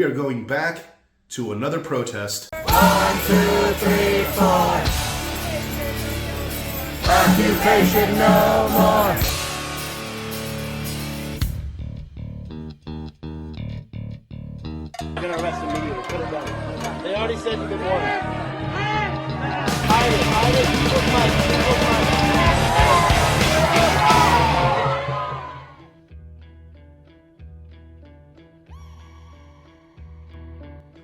We are going back to another protest. 1, 2, 3, 4. Occupation no more. You're gonna arrest immediately. Put it down. They already said you've been warned. Hide it. People fight.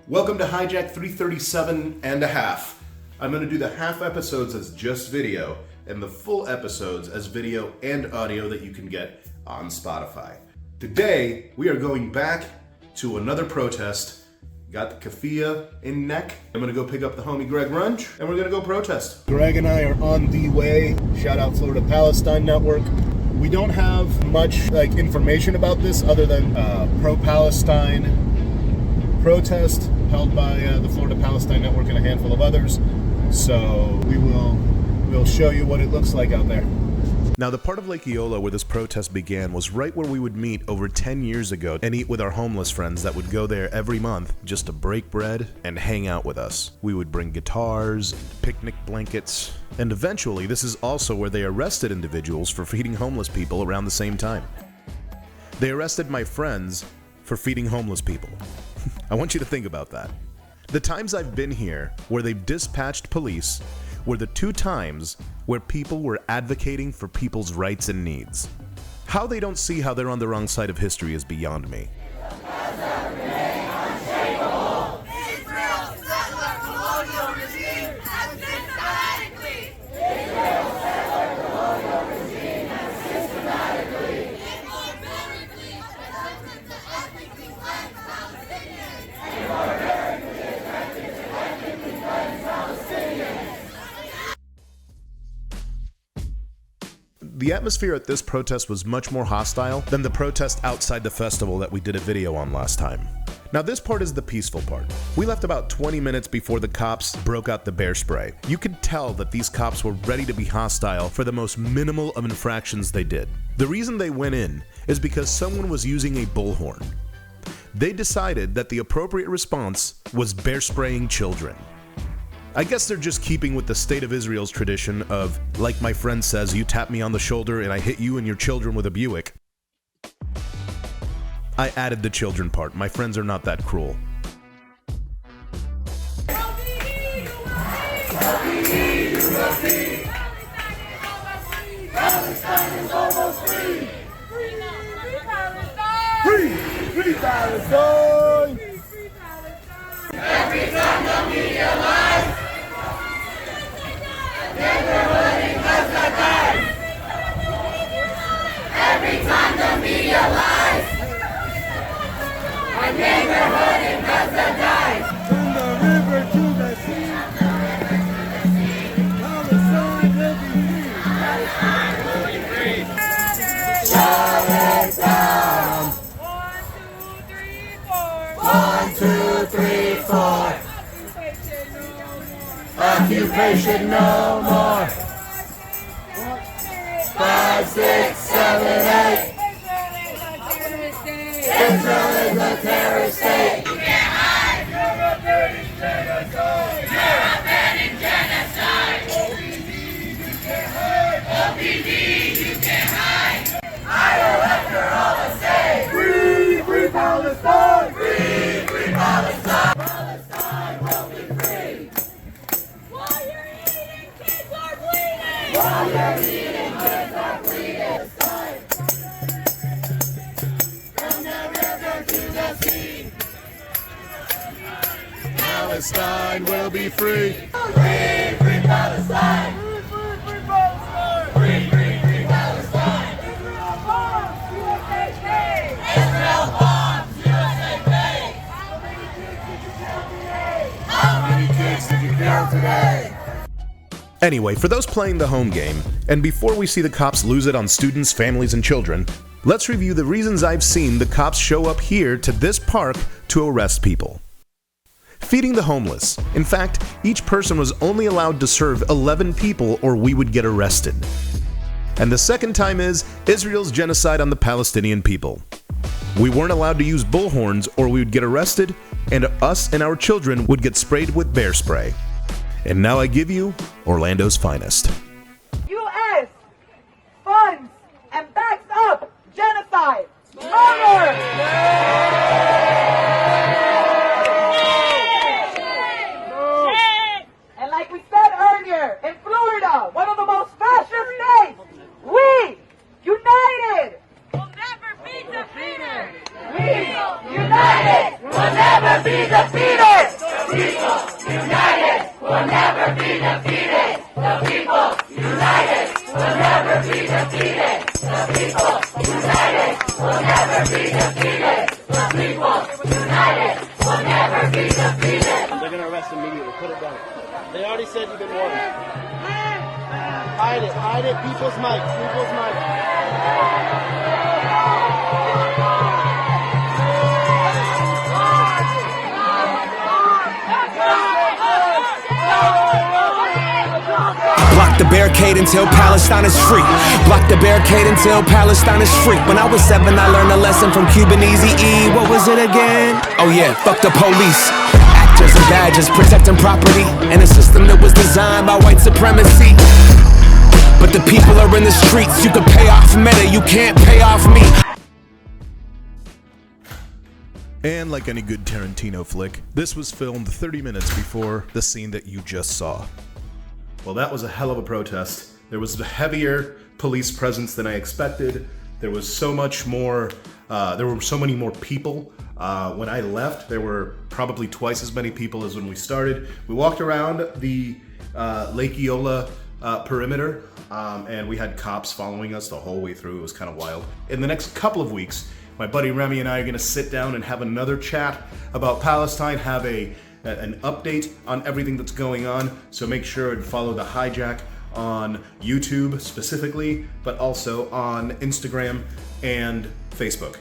Welcome to Hijack 337.5. I'm going to do the half episodes as just video and the full episodes as video and audio that you can get on Spotify. Today, we are going back to another protest. Got the kafia in neck. I'm going to go pick up the homie Greg Runch, and we're going to go protest. Greg and I are on the way. Shout out Florida Palestine Network. We don't have much information about this other than pro-Palestine protest held by the Florida Palestine Network and a handful of others. So we'll show you what it looks like out there. Now, the part of Lake Eola where this protest began was right where we would meet over 10 years ago and eat with our homeless friends that would go there every month just to break bread and hang out with us. We would bring guitars, and picnic blankets, and eventually this is also where they arrested individuals for feeding homeless people around the same time. They arrested my friends for feeding homeless people. I want you to think about that. The times I've been here where they've dispatched police were the two times where people were advocating for people's rights and needs. How they don't see how they're on the wrong side of history is beyond me. The atmosphere at this protest was much more hostile than the protest outside the festival that we did a video on last time. Now, this part is the peaceful part. We left about 20 minutes before the cops broke out the bear spray. You could tell that these cops were ready to be hostile for the most minimal of infractions they did. The reason they went in is because someone was using a bullhorn. They decided that the appropriate response was bear spraying children. I guess they're just keeping with the state of Israel's tradition of, like my friend says, you tap me on the shoulder and I hit you and your children with a Buick. I added the children part. My friends are not that cruel. Palestine is almost free. Free Palestine. Every time the media lies, neighborhood in Gaza dies. Every time the media lies, a neighborhood in Gaza dies. From the river to the sea, Palestine will be free. Palestine will be free. Shut it down. 1, 2, 3, 4. Occupation no more. 5, 6, 7, 8. Israel is a terrorist state. You can't hide. You're abetting genocide. You're abetting genocide. OPD, you can't hide. OPD, you can't hide. Higher after all the same. Free Palestine. Free Palestine. Palestine will be free. While you're eating, kids are bleeding. While you're eating, kids are bleeding. From the river to the sea, Palestine will be free. Free Palestine. Free Palestine. Free Palestine. Israel bombs, USA pay. Israel bombs, USA pay. How many kids did you kill today? Anyway, for those playing the home game, and before we see the cops lose it on students, families, and children, let's review the reasons I've seen the cops show up here to this park to arrest people. Feeding the homeless. In fact, each person was only allowed to serve 11 people or we would get arrested. And the second time is Israel's genocide on the Palestinian people. We weren't allowed to use bullhorns or we would get arrested, and us and our children would get sprayed with bear spray. And now I give you Orlando's finest. U.S. funds and backs up genocide, murder! And like we said earlier, in Florida, one of the most fascist states, we, united, will never be defeated. we, united, will never be defeated. The people united will never be defeated. The people united will never be defeated. The people united will never be defeated. The people united will never be defeated. They're gonna arrest immediately. Put it down. They already said you've been warned. Hide it. People's mic. Block the barricade until Palestine is free. Block the barricade until Palestine is free. When I was 7, I learned a lesson from Cuban Eazy-E. What was it again? Oh yeah, fuck the police. Actors and badges protecting property in a system that was designed by white supremacy. But the people are in the streets. You can pay off Meta, you can't pay off me. And like any good Tarantino flick, this was filmed 30 minutes before the scene that you just saw. Well, that was a hell of a protest. There was a heavier police presence than I expected. There was so much more, there were so many more people. When I left, there were probably twice as many people as when we started. We walked around the Lake Eola perimeter, and we had cops following us the whole way through. It was kind of wild. In the next couple of weeks, my buddy Remy and I are gonna sit down and have another chat about Palestine, have an update on everything that's going on. So make sure to follow the Hijack on YouTube specifically, but also on Instagram and Facebook.